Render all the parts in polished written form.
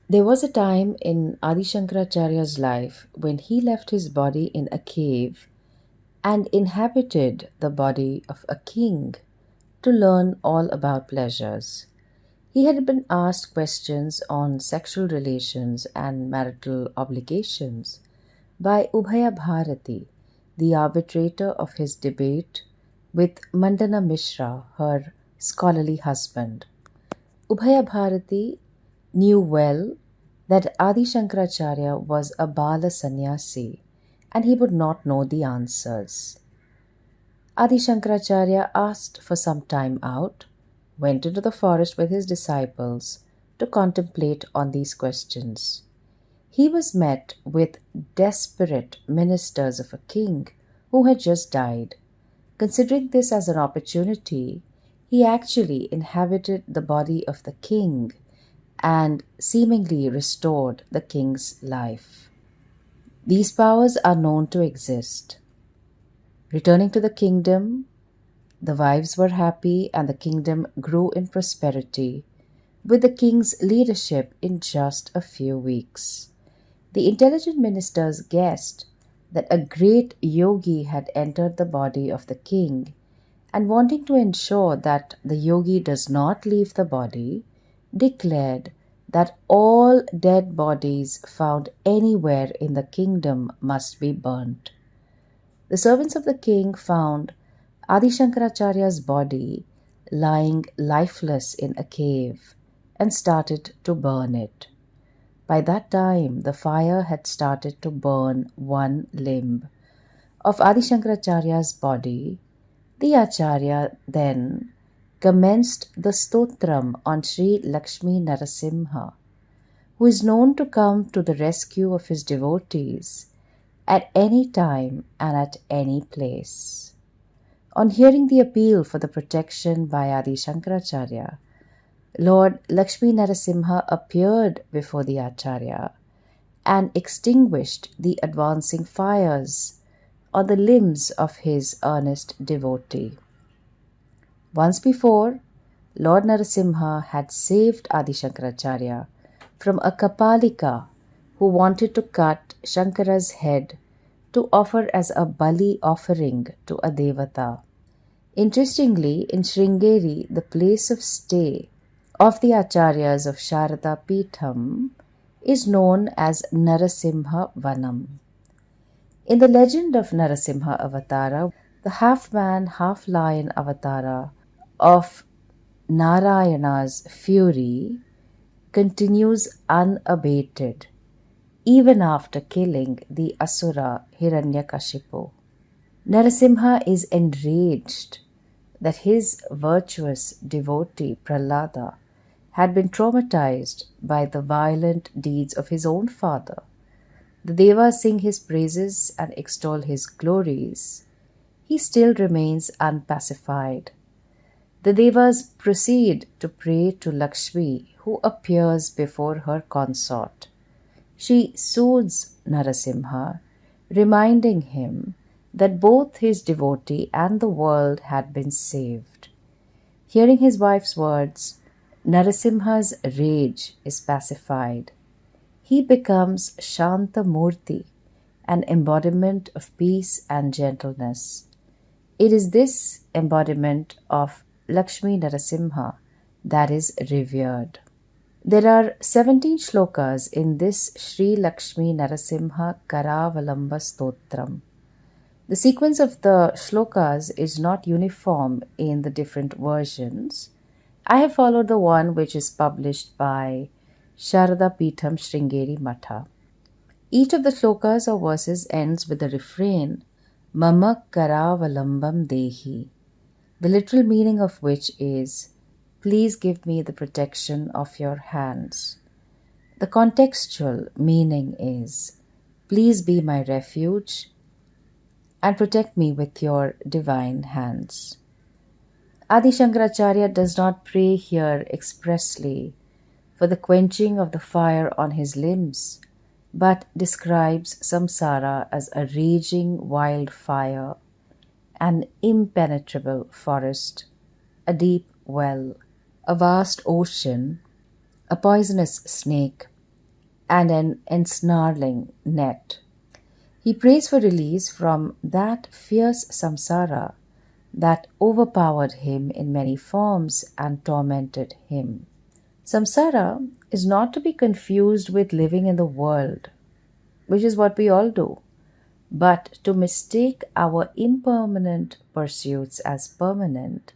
There was a time in Adi Shankaracharya's life when he left his body in a cave and inhabited the body of a king to learn all about pleasures. He had been asked questions on sexual relations and marital obligations by Ubhaya Bharati, the arbitrator of his debate with Mandana Mishra, her scholarly husband. Ubhaya Bharati knew well that Adi Shankaracharya was a Bala sannyasi and he would not know the answers. Adi Shankaracharya asked for some time out, went into the forest with his disciples to contemplate on these questions. He was met with desperate ministers of a king who had just died. Considering this as an opportunity, he actually inhabited the body of the king and seemingly restored the king's life. These powers are known to exist. Returning to the kingdom, the wives were happy and the kingdom grew in prosperity with the king's leadership in just a few weeks. The intelligent ministers guessed that a great yogi had entered the body of the king, and wanting to ensure that the yogi does not leave the body, declared that all dead bodies found anywhere in the kingdom must be burnt. The servants of the king found Adi Shankaracharya's body lying lifeless in a cave and started to burn it. By that time, the fire had started to burn one limb of Adi Shankaracharya's body. The Acharya then commenced the Stotram on Sri Lakshmi Narasimha, who is known to come to the rescue of his devotees at any time and at any place. On hearing the appeal for the protection by Adi Shankaracharya, Lord Lakshmi Narasimha appeared before the Acharya and extinguished the advancing fires on the limbs of his earnest devotee. Once before, Lord Narasimha had saved Adi Shankaracharya from a Kapalika who wanted to cut Shankara's head to offer as a bali offering to a devata. Interestingly, in Sringeri, the place of stay of the Acharyas of Sharada Peetham is known as Narasimha Vanam. In the legend of Narasimha Avataara, the half-man, half-lion avataara of Narayana's fury continues unabated even after killing the Asura Hiranyakashipu. Narasimha is enraged that his virtuous devotee Prahlada had been traumatized by the violent deeds of his own father. The Devas sing his praises and extol his glories. He still remains unpacified. The Devas proceed to pray to Lakshmi, who appears before her consort. She soothes Narasimha, reminding him that both his devotee and the world had been saved. Hearing his wife's words, Narasimha's rage is pacified. He becomes Shanta Murti, an embodiment of peace and gentleness. It is this embodiment of Lakshmi Narasimha that is revered. There are 17 shlokas in this Sri Lakshmi Narasimha Karavalamba Stotram. The sequence of the shlokas is not uniform in the different versions. I have followed the one which is published by Sharada Peetham Sringeri Matha. Each of the shlokas or verses ends with the refrain Mama Karavalambam Dehi, the literal meaning of which is please give me the protection of your hands. The contextual meaning is please be my refuge and protect me with your divine hands. Adi Shankaracharya does not pray here expressly for the quenching of the fire on his limbs, but describes samsaara as a raging wildfire, an impenetrable forest, a deep well, a vast ocean, a poisonous snake, and an ensnarling net. He prays for release from that fierce samsara that overpowered him in many forms and tormented him. Samsara is not to be confused with living in the world, which is what we all do, but to mistake our impermanent pursuits as permanent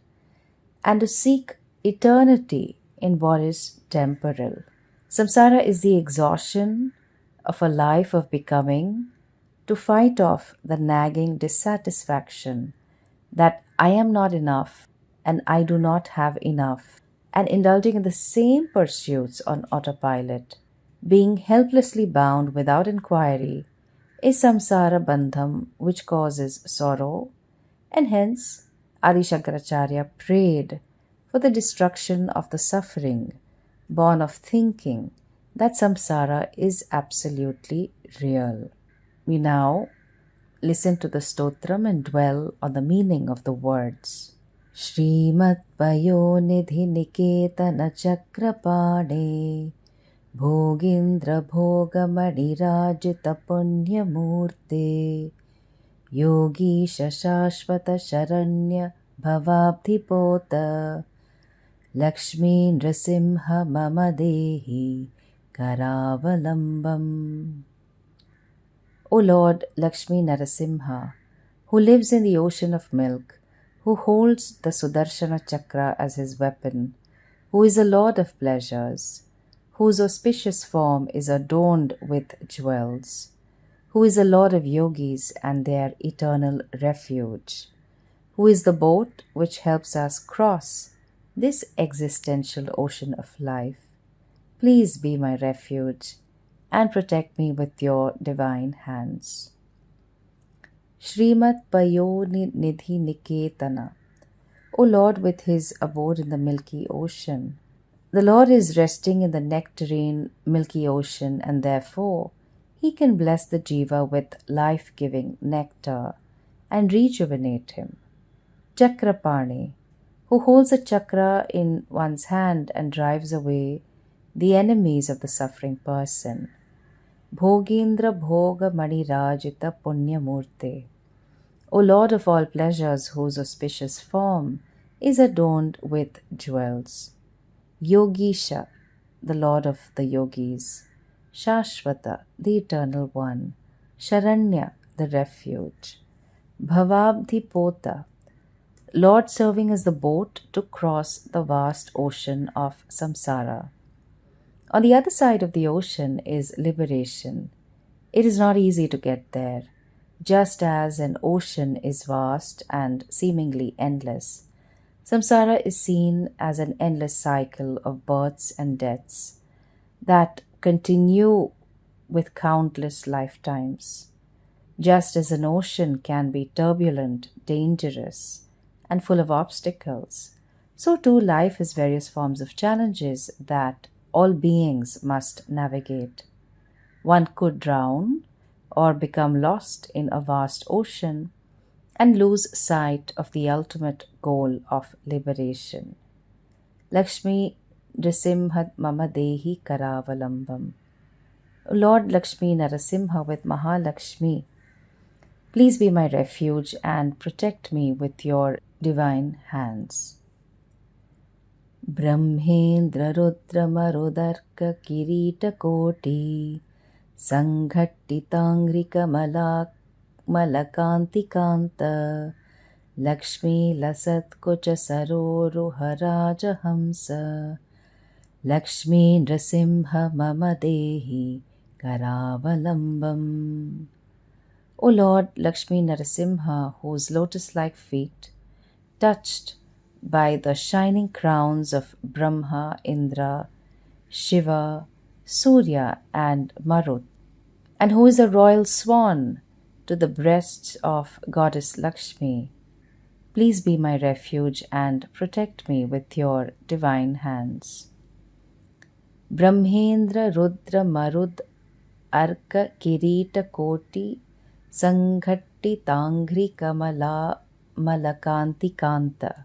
and to seek eternity in what is temporal. Samsara is the exhaustion of a life of becoming to fight off the nagging dissatisfaction that I am not enough and I do not have enough, and indulging in the same pursuits on autopilot, being helplessly bound without inquiry, is samsara bandham which causes sorrow, and hence Adi Shankaracharya prayed for the destruction of the suffering born of thinking that samsara is absolutely real. We now listen to the stotram and dwell on the meaning of the words. Shrimat Payonidhi Niketana Chakrapane Bhogindra Bhogamani Rajita Punyamurte Yogi Shashashvata Sharanya Bhavabdhipota Lakshmi Narasimha Mama Dehi Karavalambam. O Lord Lakshmi Narasimha, who lives in the ocean of milk, who holds the Sudarshana Chakra as his weapon, who is a lord of pleasures, whose auspicious form is adorned with jewels, who is a lord of yogis and their eternal refuge, who is the boat which helps us cross this existential ocean of life. Please be my refuge and protect me with your divine hands. Shrimat Payoni Nidhi Niketana. O Lord, with his abode in the milky ocean. The Lord is resting in the nectarine milky ocean, and therefore he can bless the jiva with life-giving nectar and rejuvenate him. Chakrapani, who holds a chakra in one's hand and drives away the enemies of the suffering person. Bhogendra Bhoga Mani Rajita Punyamurte. O Lord of all pleasures, whose auspicious form is adorned with jewels. Yogisha, the Lord of the yogis. Shashvata, the Eternal One. Sharanya, the Refuge. Bhavabdhipota, Lord serving as the boat to cross the vast ocean of samsara. On the other side of the ocean is liberation. It is not easy to get there. Just as an ocean is vast and seemingly endless, samsara is seen as an endless cycle of births and deaths that continue with countless lifetimes. Just as an ocean can be turbulent, dangerous, and full of obstacles, so too life has various forms of challenges that all beings must navigate. One could drown or become lost in a vast ocean and lose sight of the ultimate goal of liberation. Lakshmi Narasimha Mama Dehi Karavalambam. Lord Lakshmi Narasimha with Mahalakshmi, please be my refuge and protect me with your divine hands. Brahmendra Rudra Marudarka Kirita Koti Sanghattitangrika Malakanti Kanta Lakshmi Lasat Kucha Saroru Haraja Hamsa Lakshmi Narasimha Mama Dehi Karavalambam. O Lord Lakshmi Narasimha, whose lotus-like feet, touched by the shining crowns of Brahma, Indra, Shiva, Surya and Marut, and who is a royal swan to the breasts of Goddess Lakshmi, please be my refuge and protect me with your divine hands. Brahmendra Rudra Marud Arka Kirita Koti Sanghatti Tangri Kamala Malakanti Kanta.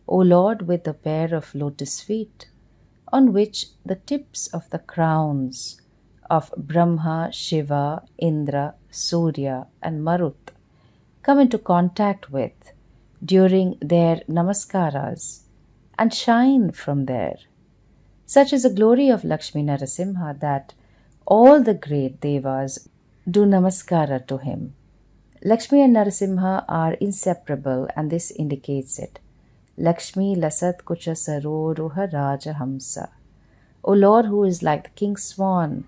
O Lord, with a pair of lotus feet, on which the tips of the crowns of Brahma, Shiva, Indra, Surya, and Marut come into contact with during their namaskaras and shine from there. Such is the glory of Lakshmi Narasimha that all the great devas do namaskara to him. Lakshmi and Narasimha are inseparable, and this indicates it. Lakshmi lasat kucha saroruha raja hamsa. O Lord, who is like the king swan,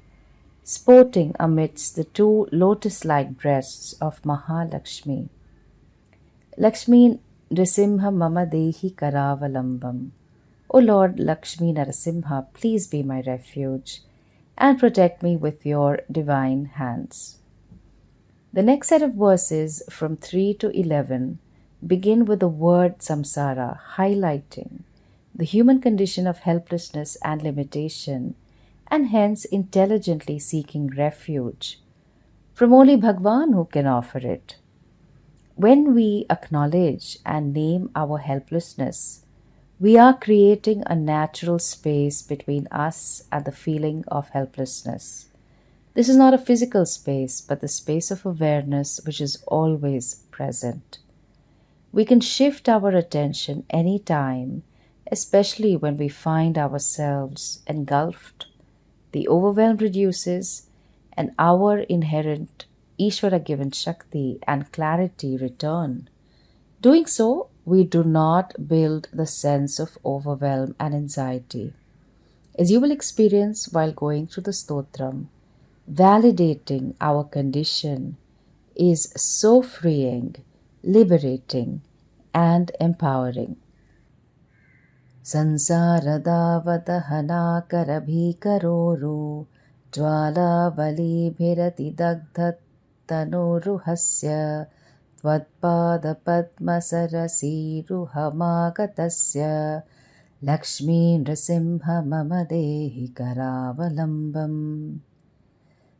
sporting amidst the two lotus-like breasts of Mahalakshmi. Lakshmi Narasimha mama dehi Karavalambam. O Lord Lakshmi Narasimha, please be my refuge and protect me with your divine hands. The next set of verses from 3 to 11 begin with the word samsaara, highlighting the human condition of helplessness and limitation, and hence intelligently seeking refuge from only Bhagavan who can offer it. When we acknowledge and name our helplessness, we are creating a natural space between us and the feeling of helplessness. This is not a physical space, but the space of awareness which is always present. We can shift our attention any time, especially when we find ourselves engulfed. The overwhelm reduces, and our inherent Ishvara given Shakti and clarity return. Doing so, we do not build the sense of overwhelm and anxiety. As you will experience while going through the Stotram, validating our condition is so freeing, liberating, and empowering. Samsaara karabhikaroru ज्वालावलीभिरति दग्धतनुरुहस्य त्वत्पादपद्मसरसीरुहमागतस्य Lakshmi Narasimha मम देहि करावलम्बम्.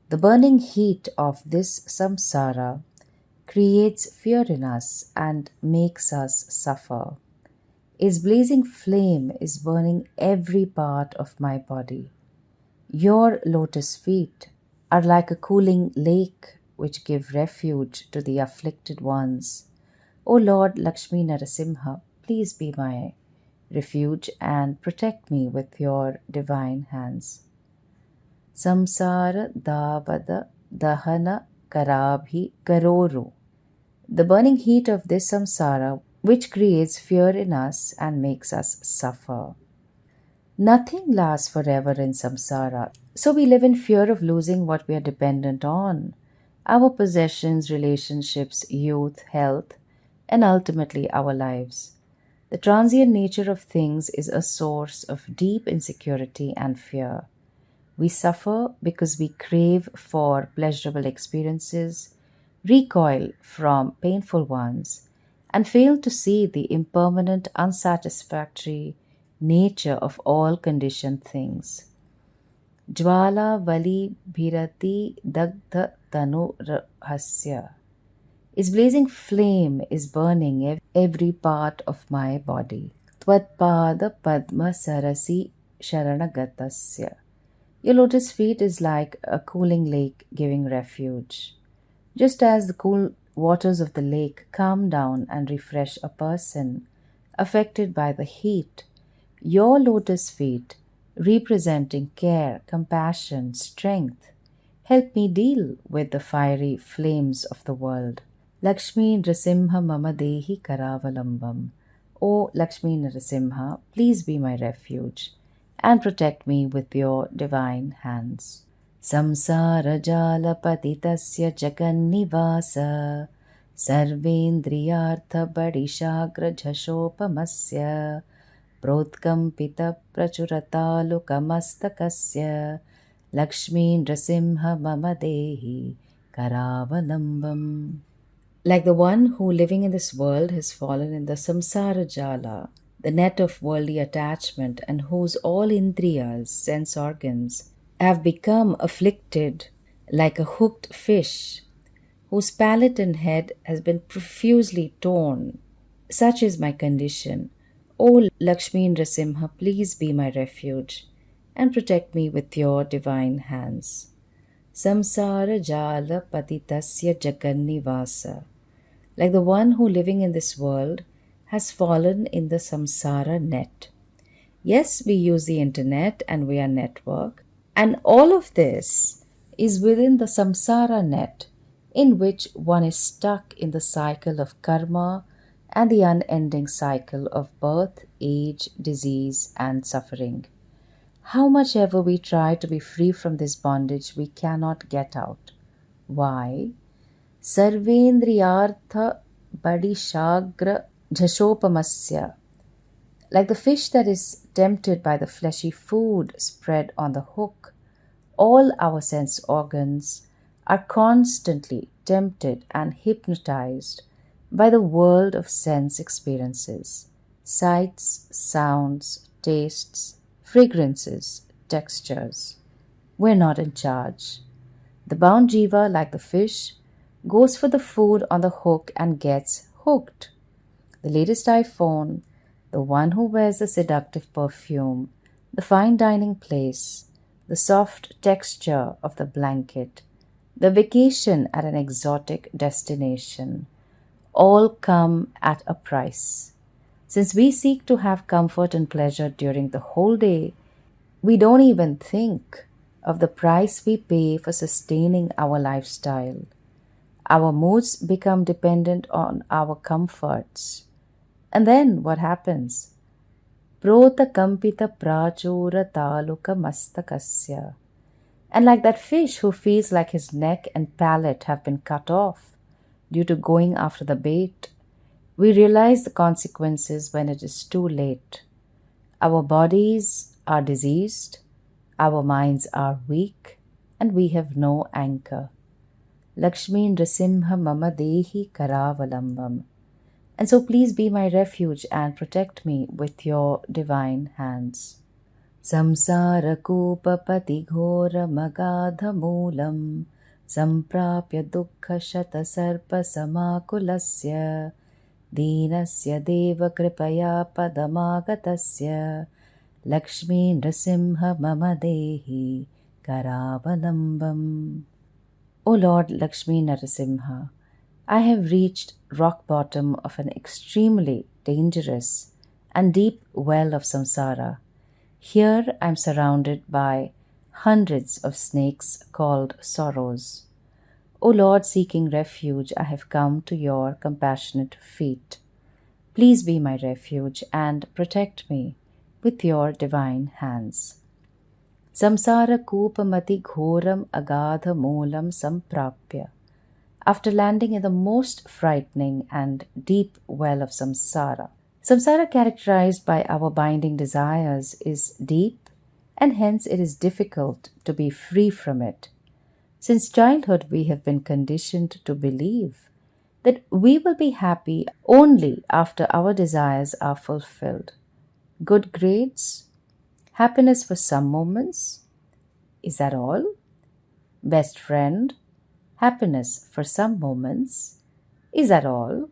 The burning heat of this samsara creates fear in us and makes us suffer. Its blazing flame is burning every part of my body. Your lotus feet are like a cooling lake which give refuge to the afflicted ones. O Lord Lakshmi Narasimha, please be my refuge and protect me with your divine hands. Samsaara davada dahana karabhi karoru. The burning heat of this samsara which creates fear in us and makes us suffer. Nothing lasts forever in samsara, so we live in fear of losing what we are dependent on: our possessions, relationships, youth, health, and ultimately our lives. The transient nature of things is a source of deep insecurity and fear. We suffer because we crave for pleasurable experiences, recoil from painful ones, and fail to see the impermanent, unsatisfactory nature of all conditioned things. Jwala vali bhirati dagdha tanu rahasya. Its blazing flame is burning every part of my body. Tvatpada padma sarasi sharanagatasya. Your lotus feet is like a cooling lake giving refuge. Just as the cool waters of the lake calm down and refresh a person affected by the heat, your lotus feet, representing care, compassion, strength, help me deal with the fiery flames of the world. Lakshmi Narasimha mama dehi Karavalambam. O Lakshmi Narasimha, please be my refuge and protect me with your divine hands. Samsara jala patitasya jagannivasa sarvendriyartha badishagra jhashopamasya प्रोत्कम्पित प्रचुरतालुकमस्तकस्य Lakshmi Narasimha mama dehi Karavalambam. Like the one who living in this world has fallen in the samsara jala, the net of worldly attachment, and whose all indriyas, sense organs, have become afflicted like a hooked fish, whose palate and head has been profusely torn. Such is my condition. O Lakshmi Narasimha, please be my refuge and protect me with your divine hands. samsaara jala patitasya jagannivasa. Like the one who living in this world has fallen in the samsara net. Yes, we use the internet and we are network, and all of this is within the samsara net in which one is stuck in the cycle of karma and the unending cycle of birth, age, disease, and suffering. How much ever we try to be free from this bondage, we cannot get out. Why? Sarvendriyartha badishagra jashopamasya. Like the fish that is tempted by the fleshy food spread on the hook, all our sense organs are constantly tempted and hypnotized by the world of sense experiences, sights, sounds, tastes, fragrances, textures. We're not in charge. The bound jiva, like the fish, goes for the food on the hook and gets hooked. The latest iPhone, the one who wears the seductive perfume, the fine dining place, the soft texture of the blanket, the vacation at an exotic destination, all come at a price. Since we seek to have comfort and pleasure during the whole day, we don't even think of the price we pay for sustaining our lifestyle. Our moods become dependent on our comforts. And then what happens? Prota kampita prachura taluka mastakasya. And like that fish who feels like his neck and palate have been cut off due to going after the bait, we realize the consequences when it is too late. Our bodies are diseased, our minds are weak, and we have no anchor. Lakshmi Narasimha Karavalambam. And so please be my refuge and protect me with your divine hands. Samsaara kupapati ghora magadha moolam samprapya dukkha shata sarpa samakulasya deenasya deva kripaya padamagatasya Lakshmi Narasimha mama dehi karavalambam. O Lord Lakshmi Narasimha, I have reached rock bottom of an extremely dangerous and deep well of samsara. Here I am surrounded by hundreds of snakes called sorrows. O Lord, seeking refuge, I have come to your compassionate feet. Please be my refuge and protect me with your divine hands. Samsara kupamati ghoram agadha moolam samprapya. After landing in the most frightening and deep well of samsara, samsara characterized by our binding desires is deep, and hence it is difficult to be free from it. Since childhood we have been conditioned to believe that we will be happy only after our desires are fulfilled. Good grades, happiness for some moments, is that all? Best friend, happiness for some moments, is that all?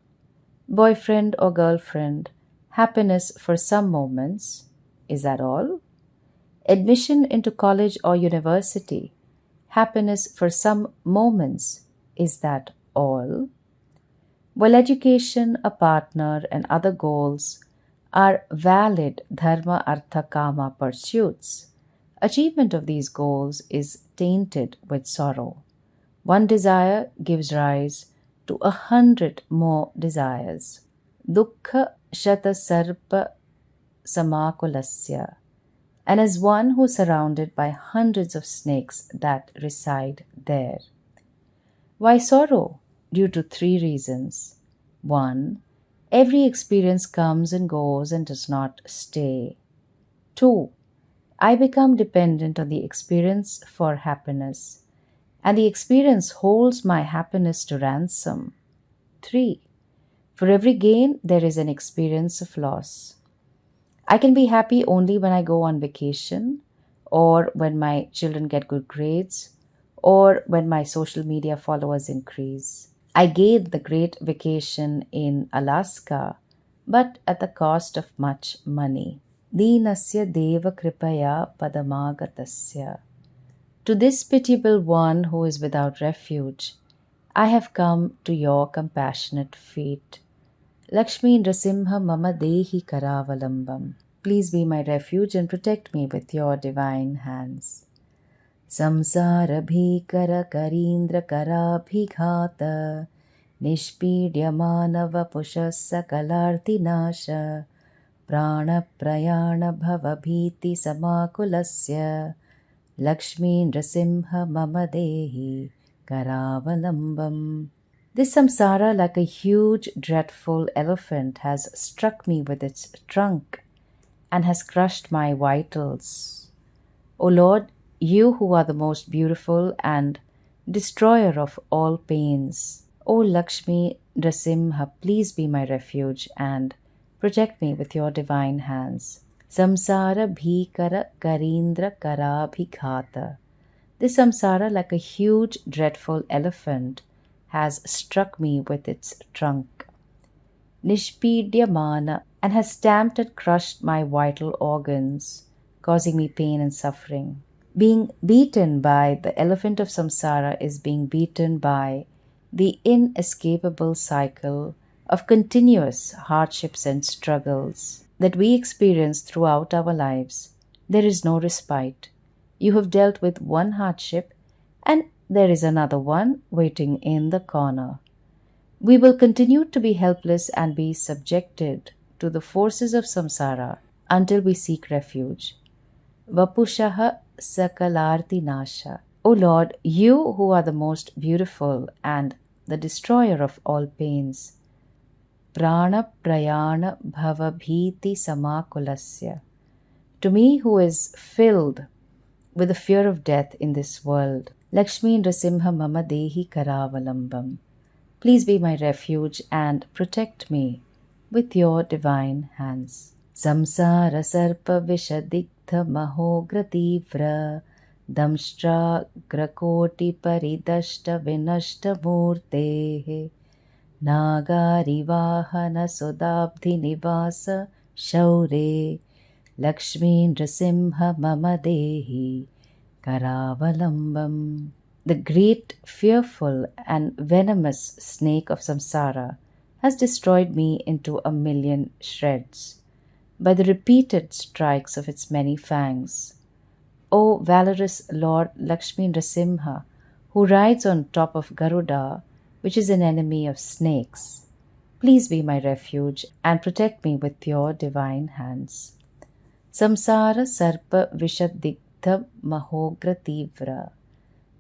Boyfriend or girlfriend, happiness for some moments, is that all? Admission into college or university, happiness for some moments, is that all? While education, a partner, and other goals are valid dharma, artha, kama pursuits, achievement of these goals is tainted with sorrow. One desire gives rise to 100 more desires. Dukkha shata sarpa samakulasya. And as one who is surrounded by hundreds of snakes that reside there. Why sorrow? Due to 3 reasons. 1. Every experience comes and goes and does not stay. 2. I become dependent on the experience for happiness, and the experience holds my happiness to ransom. 3. For every gain, there is an experience of loss. I can be happy only when I go on vacation, or when my children get good grades, or when my social media followers increase. I gained the great vacation in Alaska, but at the cost of much money. Deenasya deva kripaya padamagatasya. To this pitiable one who is without refuge, I have come to your compassionate feet. Lakshmi Narasimha Mama Dehi Karavalambam. Please be my refuge and protect me with your divine hands. Samsaara bhikara karindra karabhighata nishpidyamanava pushassa kalarti nasha prana prayana bhavabhiti samakulasya Lakshmi Narasimha Mama Dehi Karavalambam. This samsara, like a huge, dreadful elephant, has struck me with its trunk and has crushed my vitals. O Lord, you who are the most beautiful and destroyer of all pains, O Lakshmi Narasimha, please be my refuge and protect me with your divine hands. Samsara bhikara karindra karabhighata. This samsara, like a huge, dreadful elephant, has struck me with its trunk. Nishpidyamana, and has stamped and crushed my vital organs, causing me pain and suffering. Being beaten by the elephant of samsara is being beaten by the inescapable cycle of continuous hardships and struggles that we experience throughout our lives. There is no respite. You have dealt with one hardship, and there is another one waiting in the corner. We will continue to be helpless and be subjected to the forces of samsara until we seek refuge. Vapushaha sakalarti nasha. O Lord, you who are the most beautiful and the destroyer of all pains, prana prayana bhavabhiti samakulasya. To me who is filled with the fear of death in this world, Lakshmi Narasimha Mama Dehi Karavalambam. Please be my refuge and protect me with your divine hands. Samsara sarpa vishadigdha mahogra tivra damshtra grakoti paridashta vinashta murtehe nagari vahana sudabdhi nivasa shaure Lakshmi Narasimha Mama Dehi Karavalambam. The great, fearful, and venomous snake of samsara has destroyed me into a million shreds by the repeated strikes of its many fangs. O valorous Lord Lakshmi Narasimha, who rides on top of Garuda, which is an enemy of snakes, please be my refuge and protect me with your divine hands. Samsara sarpa vishadigdha mahogra tivra.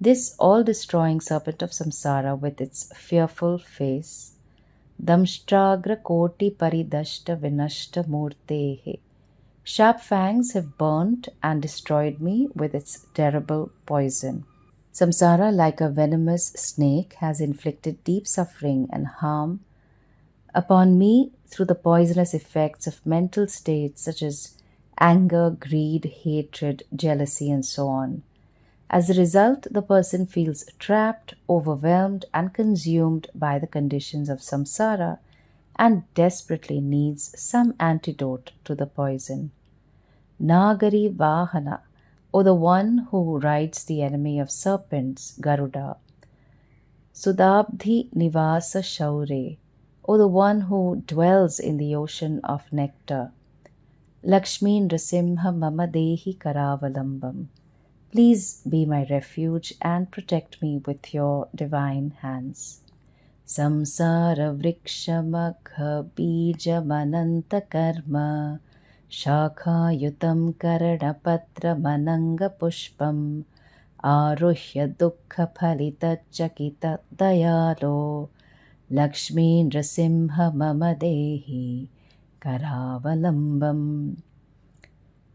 This all-destroying serpent of samsara with its fearful face, damshtragra koti paridashta vinashta murtehe. Sharp fangs have burnt and destroyed me with its terrible poison. Samsara, like a venomous snake, has inflicted deep suffering and harm upon me through the poisonous effects of mental states such as anger, greed, hatred, jealousy, and so on. As a result, the person feels trapped, overwhelmed, and consumed by the conditions of samsara and desperately needs some antidote to the poison. Nagari Vahana, or the one who rides the enemy of serpents, Garuda. Sudabdhi Nivasa Shaure, or the one who dwells in the ocean of nectar. Lakshmi Narasimha Mama Dehi Karavalambam. Please be my refuge and protect me with your divine hands. Samsara vrikshamagha bija mananta karma shakha yutam karanapatra mananga pushpam aruhya dukkha phalita chakita dayalo Lakshmi Narasimha Mama Dehi Karavalambam.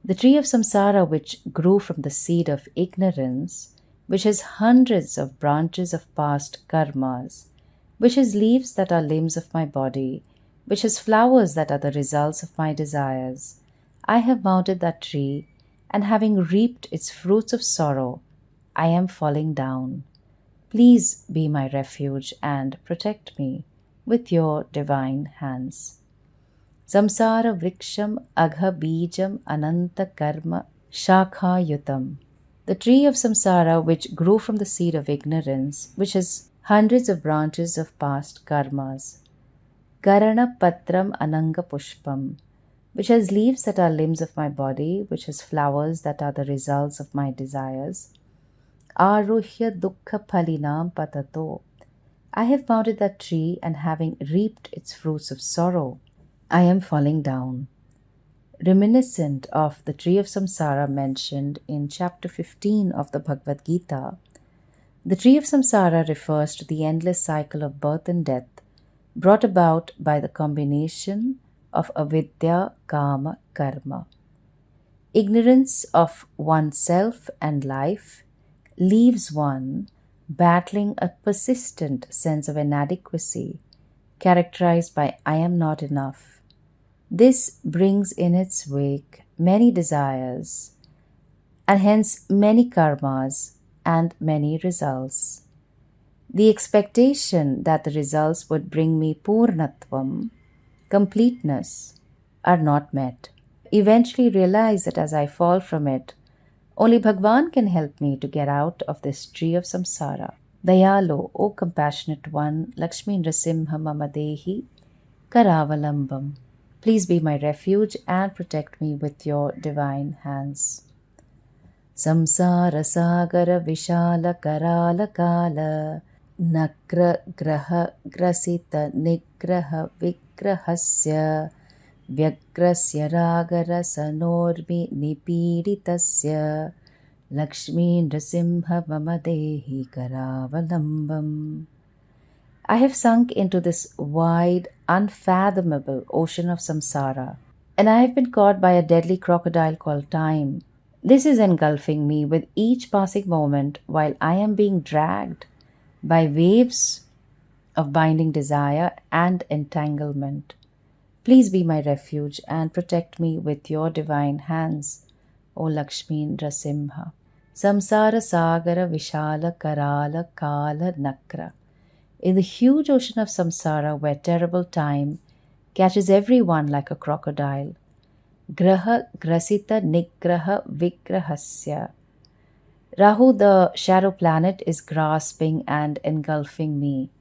The tree of samsara, which grew from the seed of ignorance, which has hundreds of branches of past karmas, which has leaves that are limbs of my body, which has flowers that are the results of my desires. I have mounted that tree, and having reaped its fruits of sorrow, I am falling down. Please be my refuge and protect me with your divine hands. Samsara vriksham agha bijam ananta karma shakha yutam. The tree of samsara, which grew from the seed of ignorance, which has hundreds of branches of past karmas. Karana patram ananga pushpam, which has leaves that are limbs of my body, which has flowers that are the results of my desires. Aruhya dukkha phalinam patato. I have mounted that tree, and having reaped its fruits of sorrow, I am falling down. Reminiscent of the tree of samsara mentioned in chapter 15 of the Bhagavad Gita, the tree of samsara refers to the endless cycle of birth and death brought about by the combination of avidya, kama, karma. Ignorance of oneself and life leaves one battling a persistent sense of inadequacy characterized by I am not enough. This brings in its wake many desires and hence many karmas and many results. The expectation that the results would bring me purnatvam, completeness, are not met. Eventually realize that as I fall from it, only Bhagavan can help me to get out of this tree of samsara. Dayalo, O compassionate one, Lakshmi Narasimha Karavalambam. Please be my refuge and protect me with your divine hands. Samsara sagara vishala karala kala nakra graha grasita nigraha vigrahasya vyagrasya ragara sanormi nipiditasya Lakshmi Narasimha Karavalambam. I have sunk into this wide, unfathomable ocean of samsara, and I have been caught by a deadly crocodile called time. This is engulfing me with each passing moment while I am being dragged by waves of binding desire and entanglement. Please be my refuge and protect me with your divine hands, O Lakshmi Narasimha. Samsara sagara vishala karala kala nakra. In the huge ocean of samsara, where terrible time catches everyone like a crocodile, graha grasita nigraha vigrahasya. Rahu, the shadow planet, is grasping and engulfing me.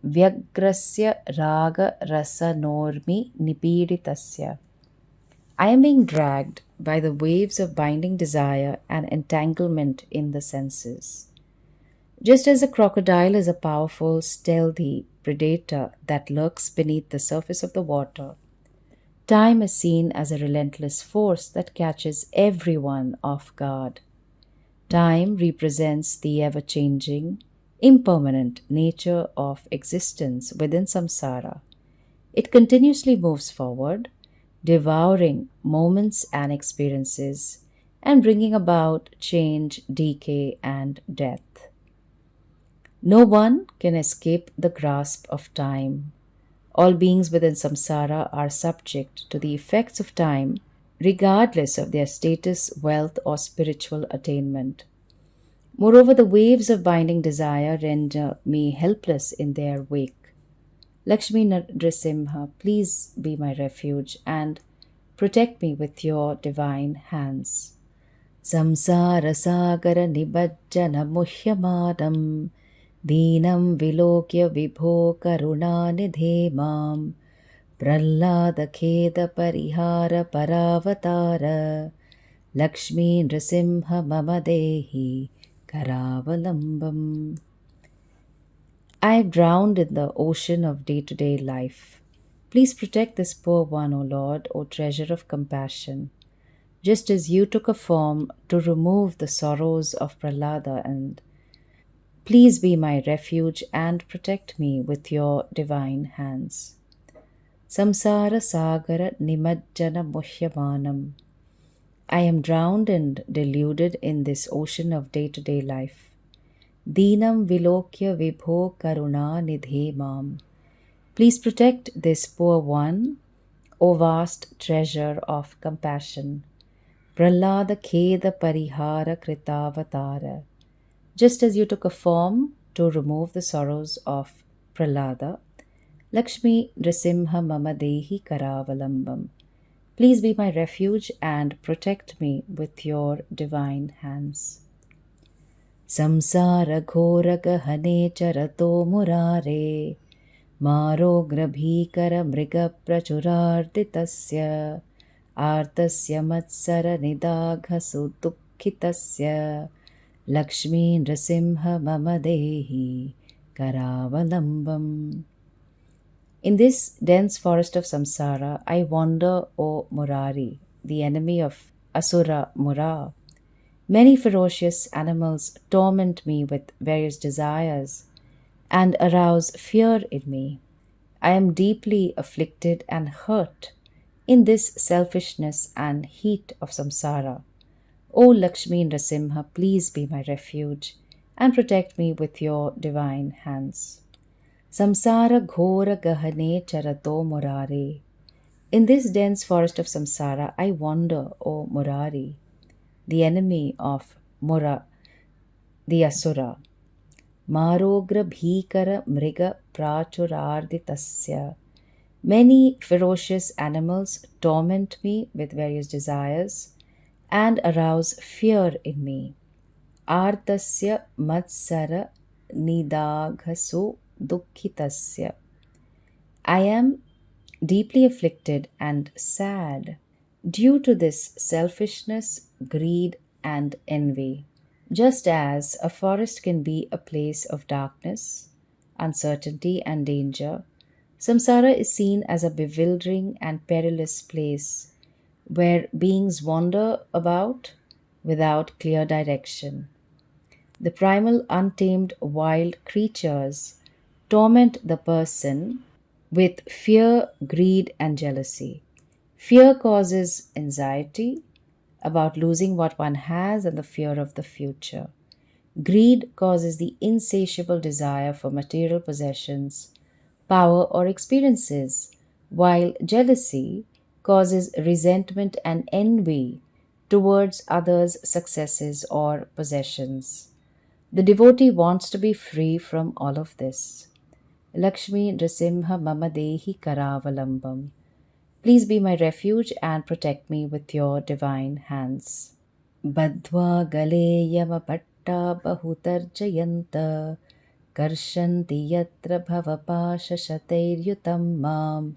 Vyagrasya raga rasa normi nipiditasya. I am being dragged by the waves of binding desire and entanglement in the senses. Just as a crocodile is a powerful, stealthy predator that lurks beneath the surface of the water, time is seen as a relentless force that catches everyone off guard. Time represents the ever-changing, impermanent nature of existence within samsara. It continuously moves forward, devouring moments and experiences, and bringing about change, decay, and death. No one can escape the grasp of time. All beings within samsara are subject to the effects of time, regardless of their status, wealth, or spiritual attainment. Moreover, the waves of binding desire render me helpless in their wake. Lakshmi Narasimha, please be my refuge and protect me with your divine hands. Samsara sagara nibajjana muhyamadam Deenam vilokya vibho karunanidhe mam Prahlada kheda parihara paravataara Lakshmi Narasimha Karavalambam. I have drowned in the ocean of day-to-day life. Please protect this poor one, O Lord, O treasure of compassion. Just as you took a form to remove the sorrows of Prahlada, and please be my refuge and protect me with your divine hands. Samsara sagara nimajjana muhyamanam. I am drowned and deluded in this ocean of day-to-day life. Deenam vilokya vibho karuna nidhe mam. Please protect this poor one, O vast treasure of compassion. Prahlada kheda parihara kritavataara. Just as you took a form to remove the sorrows of Prahlada, Lakshmi Narasimha Karavalambam. Please be my refuge and protect me with your divine hands. samsaara ghora gahane charato murare marograbhikara mriga prachurarditasya artasya matsara nidaghasu dukkhitasya Lakshmi Narasimha mama dehi Karavalambam. In this dense forest of samsara, I wander, O Murari, the enemy of Asura Mura. Many ferocious animals torment me with various desires and arouse fear in me. I am deeply afflicted and hurt in this selfishness and heat of samsara. O Lakshmi Narasimha, please be my refuge and protect me with your divine hands. Samsara ghora gahane charato murare. In this dense forest of samsara, I wander, O Murari, the enemy of Mura, the Asura. Marogra bhikara mriga prachurarditasya. Many ferocious animals torment me with various desires and arouse fear in me. Artasya matsara nidaghasu dukkhitasya. I am deeply afflicted and sad due to this selfishness, greed, and envy. Just as a forest can be a place of darkness, uncertainty, and danger, samsara is seen as a bewildering and perilous place where beings wander about without clear direction. The primal, untamed wild creatures torment the person with fear, greed, and jealousy. Fear causes anxiety about losing what one has and the fear of the future. Greed causes the insatiable desire for material possessions, power, or experiences, while jealousy causes resentment and envy towards others' successes or possessions. The devotee wants to be free from all of this. Lakshmi Narasimha mama dehi Karavalambam. Please be my refuge and protect me with your divine hands. Badhva gale yama patta bahutarjayanta karshanti yatra bhavapasha shatairyutam mam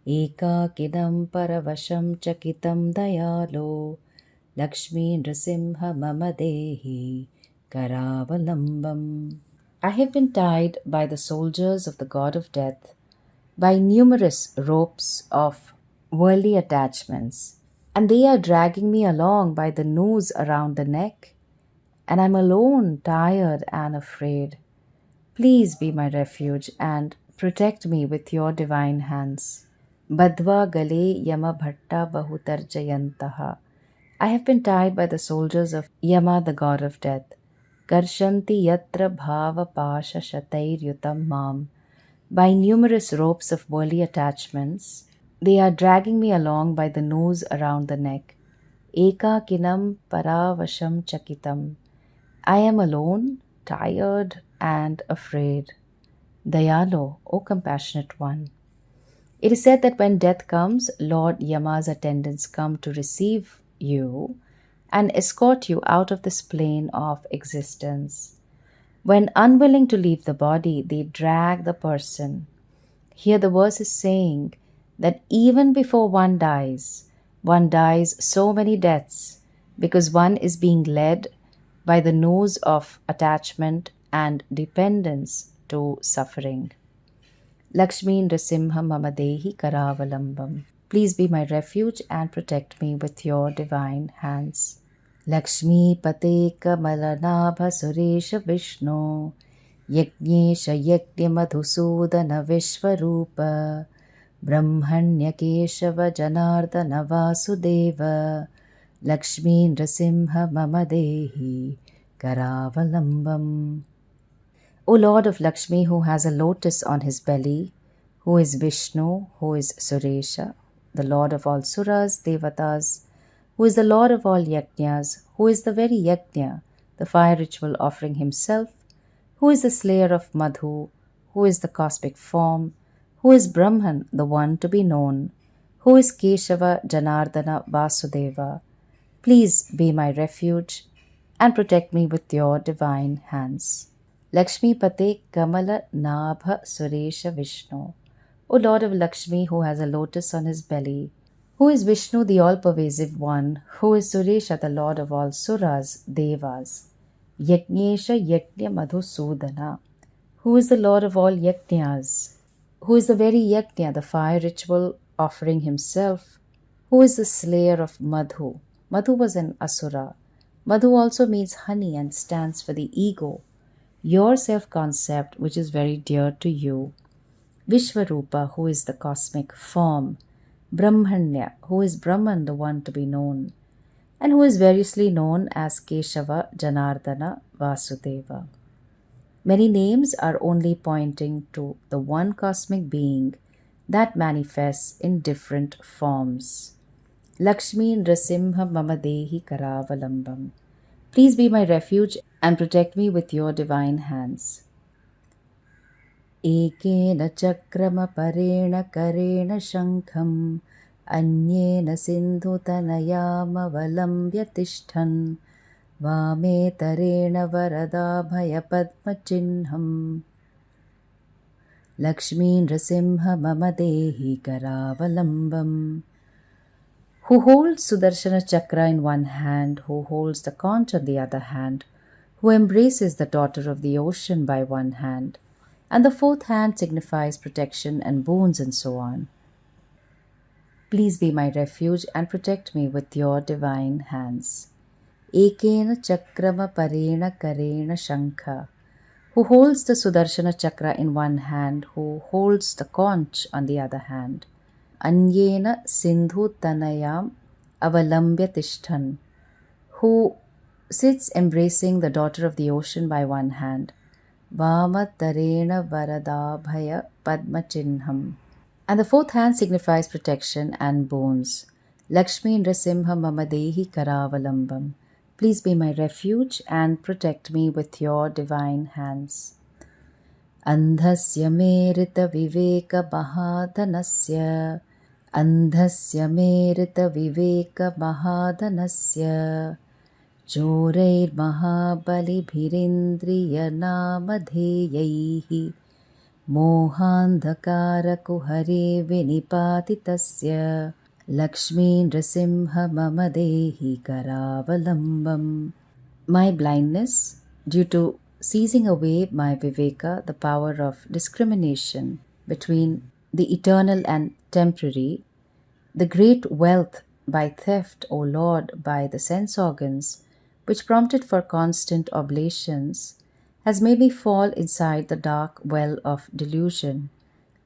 ekakinam paravasham chakitam dayalo Lakshmi Narasimha mama dehi Karavalambam. I have been tied by the soldiers of the god of death by numerous ropes of worldly attachments, and they are dragging me along by the noose around the neck, and I'm alone, tired, and afraid. Please be my refuge and protect me with your divine hands. Badhva gale yama bhatta bahutarjayantaha. I have been tied by the soldiers of Yama, the god of death. Karshanti yatra bhava pasha shatairyutam mam. By numerous ropes of worldly attachments, they are dragging me along by the noose around the neck. Eka kinam paravasham chakitam. I am alone, tired, and afraid. Dayalo, O compassionate one. It is said that when death comes, Lord Yama's attendants come to receive you and escort you out of this plane of existence. When unwilling to leave the body, they drag the person. Here the verse is saying that even before one dies so many deaths because one is being led by the noose of attachment and dependence to suffering. Lakshmi Narasimha mama dehi Karavalambam. Please be my refuge and protect me with your divine hands. Lakshmi Pate Kamalanabha Suresha Vishnu Yajnesha Yajna Madhusudana Vishwarupa Brahmanya Keshava Janardana Vasudeva Lakshmi Narasimha mama dehi Karavalambam. O Lord of Lakshmi, who has a lotus on his belly, who is Vishnu, who is Suresha, the Lord of all Suras, Devatas, who is the Lord of all Yajnas, who is the very Yajna, the fire ritual offering himself, who is the slayer of Madhu, who is the cosmic form, who is Brahman, the one to be known, who is Keshava, Janardana, Vasudeva. Please be my refuge and protect me with your divine hands. Lakshmi Pate Kamala Nabha Suresha Vishnu. O Lord of Lakshmi, who has a lotus on his belly, who is Vishnu, the all-pervasive one, who is Suresha, the lord of all suras, devas, Yajnesha Yajna Madhusudana, who is the lord of all yajnas, who is the very yajna, the fire ritual offering himself, who is the slayer of Madhu. Madhu was an asura. Madhu also means honey and stands for the ego, your self-concept, which is very dear to you. Vishvarupa, who is the cosmic form. Brahmanya, who is Brahman, the one to be known, and who is variously known as Keshava, Janardana, Vasudeva. Many names are only pointing to the one cosmic being that manifests in different forms. Lakshmi Narasimha Karavalambam. Please be my refuge and protect me with your divine hands. Ekena chakramapareణ करेण शङ्खम् अन्येन सिन्धुतनयामवलम्ब्य तिष्ठन् वामेतरेण वरदाभयपद्मचिह्नम् Lakshmi Narasimha मम देहि करावलम्बम्. Who holds Sudarshana Chakra in one hand, who holds the conch on the other hand, who embraces the daughter of the ocean by one hand, and the fourth hand signifies protection and boons and so on. Please be my refuge and protect me with your divine hands. Ekena chakrama parena karena shankha, who holds the Sudarshana Chakra in one hand, who holds the conch on the other hand. Anyena sindhu tanayam avalambya tishthan, who sits embracing the daughter of the ocean by one hand. Vamatarena varadabhaya padmachinnam. And the fourth hand signifies protection and boons. Lakshmi Narasimha mama dehi karavalambam. Please be my refuge and protect me with your divine hands. Andhasya merita viveka mahadhanasya. Andhasya merita viveka mahadhanasya. Chorair mahabalibhirindriya namadheyaihi mohandhakara kuhare vinipatitasya Lakshmi Narasimha mama dehi karavalambam. My blindness, due to seizing away my viveka, the power of discrimination between the eternal and temporary, the great wealth by theft, O Lord, by the sense organs, which prompted for constant oblations, has made me fall inside the dark well of delusion.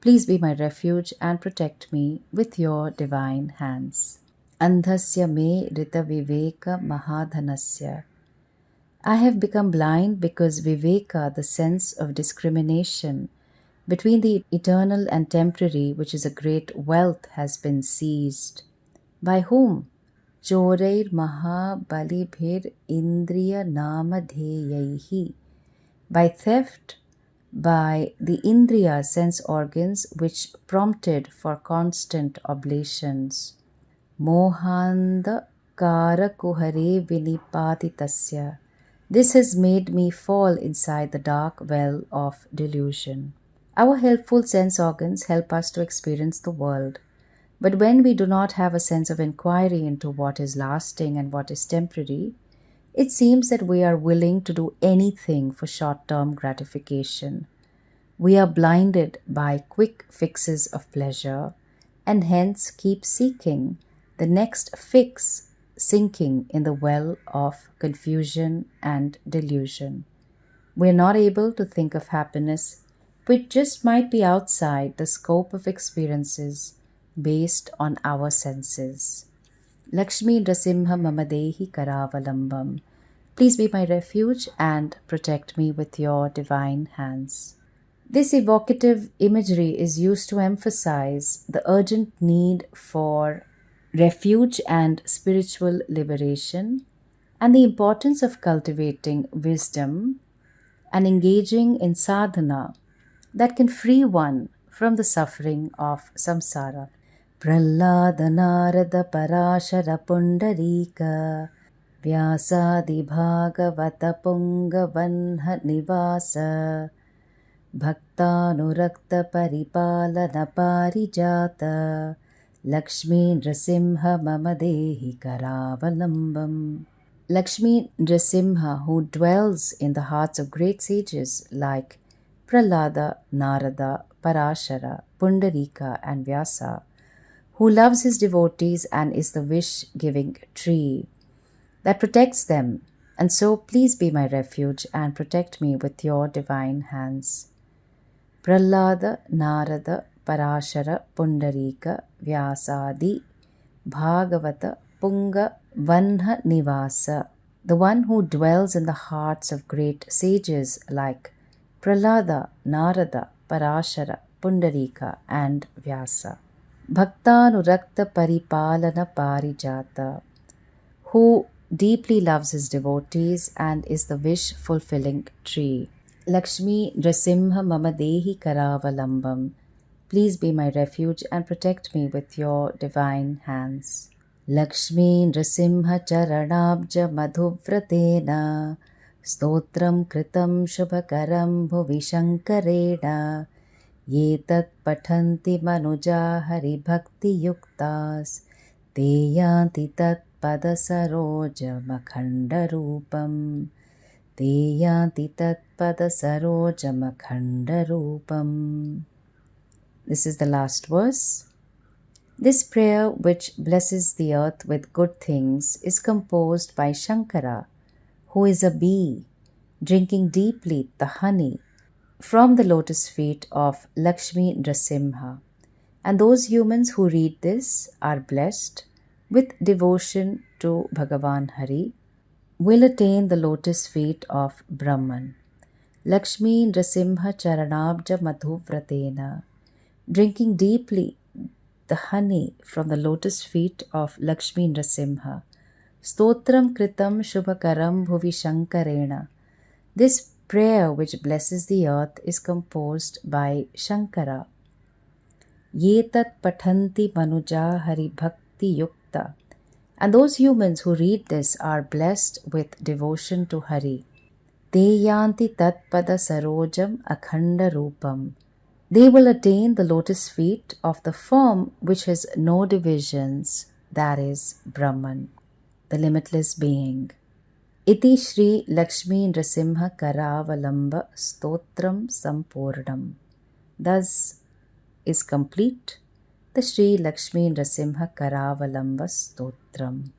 Please be my refuge and protect me with your divine hands. Andhasya me rita viveka mahadhanasya. I have become blind because viveka, the sense of discrimination between the eternal and temporary, which is a great wealth, has been seized. By whom? Chorair mahabalibhir indriya namadheyaihi. By theft, by the indriya sense organs which prompted for constant oblations. Mohanda karakuhare vinipatitasya. This has made me fall inside the dark well of delusion. Our helpful sense organs help us to experience the world. But when we do not have a sense of inquiry into what is lasting and what is temporary, it seems that we are willing to do anything for short-term gratification. We are blinded by quick fixes of pleasure and hence keep seeking the next fix, sinking in the well of confusion and delusion. We are not able to think of happiness, which just might be outside the scope of experiences based on our senses. Lakshmi Narasimha mama dehi karavalambam. Please be my refuge and protect me with your divine hands. This evocative imagery is used to emphasize the urgent need for refuge and spiritual liberation, and the importance of cultivating wisdom and engaging in sadhana that can free one from the suffering of samsaara. Prahlada Narada Parashara Pundarika Vyasadi Bhagavata Pungavanha Nivasa Bhaktanurakta Paripalana Parijata Lakshmi Narasimha Mamadehi Karavalambam. Lakshmi Narasimha, who dwells in the hearts of great sages like Prahlada, Narada, Parashara, Pundarika and Vyasa, who loves his devotees and is the wish-giving tree that protects them, and so please be my refuge and protect me with your divine hands. Prahlada, Narada, Parashara, Pundarika, Vyasadi, Bhagavata, Punga, Vanha Nivasa, the one who dwells in the hearts of great sages like Prahlada, Narada, Parashara, Pundarika and Vyasa. Bhaktanurakta Paripalana Parijata, who deeply loves his devotees and is the wish-fulfilling tree. Lakshmi Narasimha Mamadehi Karavalambam, please be my refuge and protect me with your divine hands. Lakshmi Narasimha Charanabja Madhuvratena Stotram Kritam Shubhakaram Bhuvi Shankarena Yetat Pathanti Manuja Hari Bhakti Yuktas Te Yanti Tat Pada Saroja Makhanda Rupam Te Yanti Tat Pada Saroja Makhanda Rupam. This is the last verse. This prayer, which blesses the earth with good things, is composed by Shankara, who is a bee, drinking deeply the honey from the lotus feet of Lakshmi Narasimha. And those humans who read this are blessed with devotion to Bhagavan Hari, will attain the lotus feet of Brahman. Lakshmi Narasimha Charanabja Madhuvratena, drinking deeply the honey from the lotus feet of Lakshmi Narasimha. Stotram Kritam Shubhakaram Bhuvi Shankarena. This prayer, which blesses the earth, is composed by Shankara. Yetat Pathanti Manuja Hari Bhakti Yukta. And those humans who read this are blessed with devotion to Hari. Te yanti tat pada sarojam akhanda rupam. They will attain the lotus feet of the form which has no divisions, that is Brahman, the limitless being. Iti Shri Lakshmi Narasimha Karavalamba Stotram Sampurnam. Thus is complete the Shri Lakshmi Narasimha Karavalamba Stotram.